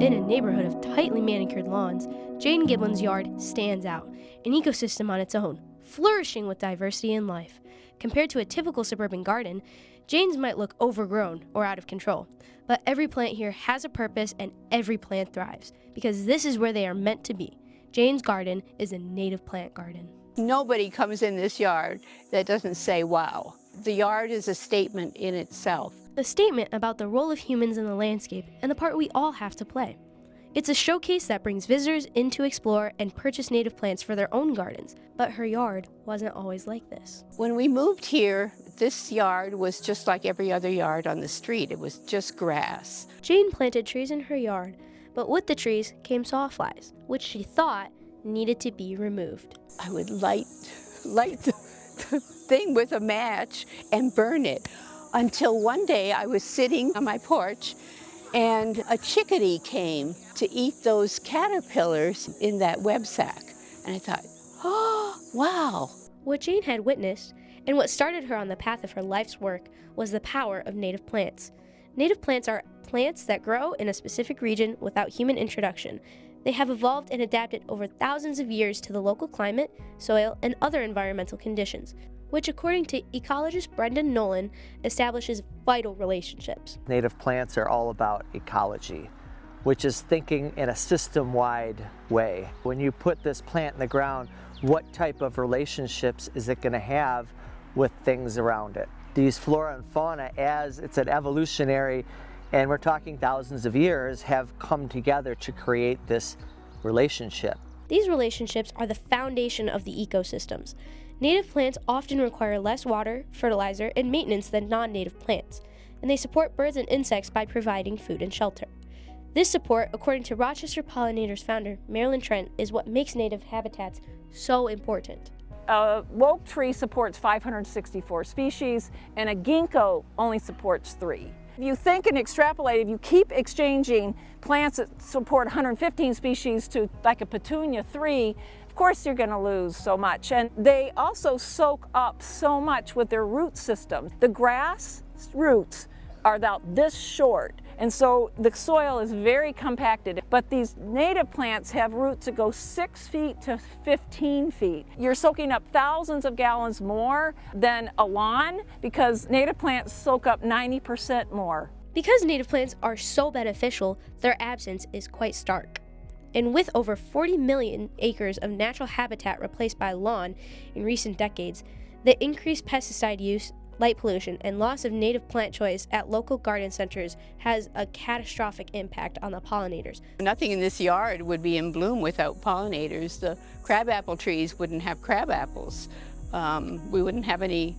In a neighborhood of tightly manicured lawns, Jane Giblin's yard stands out, an ecosystem on its own, flourishing with diversity and life. Compared to a typical suburban garden, Jane's might look overgrown or out of control, but every plant here has a purpose and every plant thrives, because this is where they are meant to be. Jane's garden is a native plant garden. Nobody comes in this yard that doesn't say, wow. The yard is a statement in itself. A statement about the role of humans in the landscape and the part we all have to play. It's a showcase that brings visitors in to explore and purchase native plants for their own gardens, but her yard wasn't always like this. When we moved here, this yard was just like every other yard on the street. It was just grass. Jane planted trees in her yard, but with the trees came sawflies, which she thought needed to be removed. I would light the thing with a match and burn it, until one day I was sitting on my porch and a chickadee came to eat those caterpillars in that web sack. And I thought, oh, wow. What Jane had witnessed, and what started her on the path of her life's work, was the power of native plants. Native plants are plants that grow in a specific region without human introduction. They have evolved and adapted over thousands of years to the local climate, soil, and other environmental conditions, which, according to ecologist Brendan Nolan, establishes vital relationships. Native plants are all about ecology, which is thinking in a system-wide way. When you put this plant in the ground, what type of relationships is it going to have with things around it? These flora and fauna, as it's an evolutionary, and we're talking thousands of years, have come together to create this relationship. These relationships are the foundation of the ecosystems. Native plants often require less water, fertilizer, and maintenance than non-native plants, and they support birds and insects by providing food and shelter. This support, according to Rochester Pollinators founder Marilyn Trent, is what makes native habitats so important. A woke tree supports 564 species, and a ginkgo only supports 3. If you think and extrapolate, if you keep exchanging plants that support 115 species to like a petunia 3, of course you're going to lose so much. And they also soak up so much with their root system. The grass roots are about this short, and so the soil is very compacted. But these native plants have roots that go 6 feet to 15 feet. You're soaking up thousands of gallons more than a lawn because native plants soak up 90% more. Because native plants are so beneficial, their absence is quite stark. And with over 40 million acres of natural habitat replaced by lawn in recent decades, the increased pesticide use, light pollution, and loss of native plant choice at local garden centers has a catastrophic impact on the pollinators. Nothing in this yard would be in bloom without pollinators. The crabapple trees wouldn't have crabapples. We wouldn't have any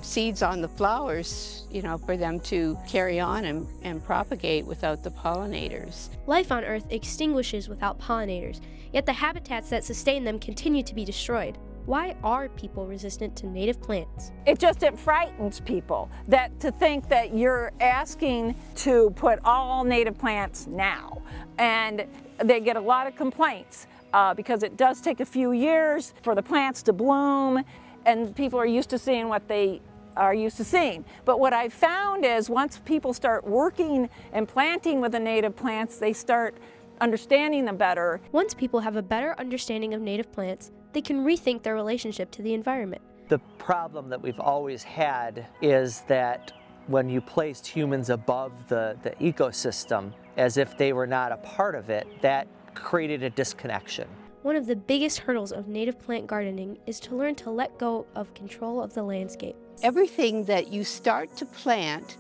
seeds on the flowers, for them to carry on and propagate without the pollinators. Life on Earth extinguishes without pollinators, yet the habitats that sustain them continue to be destroyed. Why are people resistant to native plants? It frightens people to think that you're asking to put all native plants now. And they get a lot of complaints because it does take a few years for the plants to bloom, and people are used to seeing what they are used to seeing. But what I've found is once people start working and planting with the native plants, they start understanding them better. Once people have a better understanding of native plants, they can rethink their relationship to the environment. The problem that we've always had is that when you placed humans above the ecosystem as if they were not a part of it, that created a disconnection. One of the biggest hurdles of native plant gardening is to learn to let go of control of the landscape. Everything that you start to plant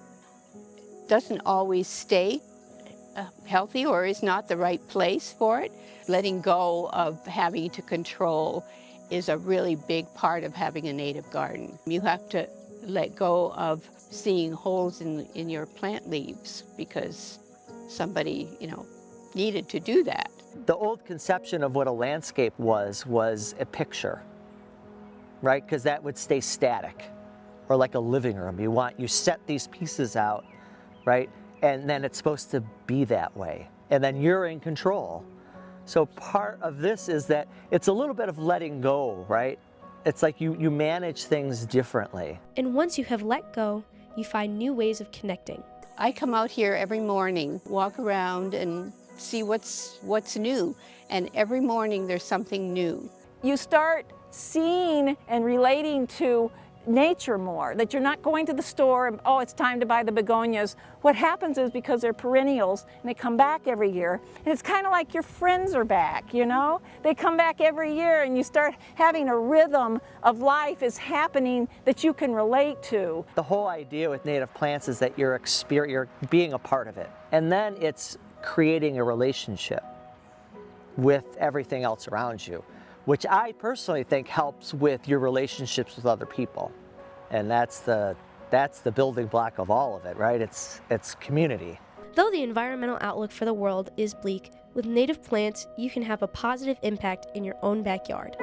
doesn't always stay healthy or is not the right place for it. Letting go of having to control is a really big part of having a native garden. You have to let go of seeing holes in your plant leaves because somebody, needed to do that. The old conception of what a landscape was a picture, right? Because that would stay static, or like a living room. You set these pieces out, right? And then it's supposed to be that way. And then you're in control. So part of this is that it's a little bit of letting go, right? It's like you manage things differently. And once you have let go, you find new ways of connecting. I come out here every morning, walk around and see what's new. And every morning there's something new. You start seeing and relating to nature more, that you're not going to the store and, oh, it's time to buy the begonias. What happens is, because they're perennials and they come back every year, and it's kind of like your friends are back, you know? They come back every year and you start having a rhythm of life is happening that you can relate to. The whole idea with native plants is that you're being a part of it. And then it's creating a relationship with everything else around you, which I personally think helps with your relationships with other people. And that's the building block of all of it, right? It's community. Though the environmental outlook for the world is bleak, with native plants you can have a positive impact in your own backyard.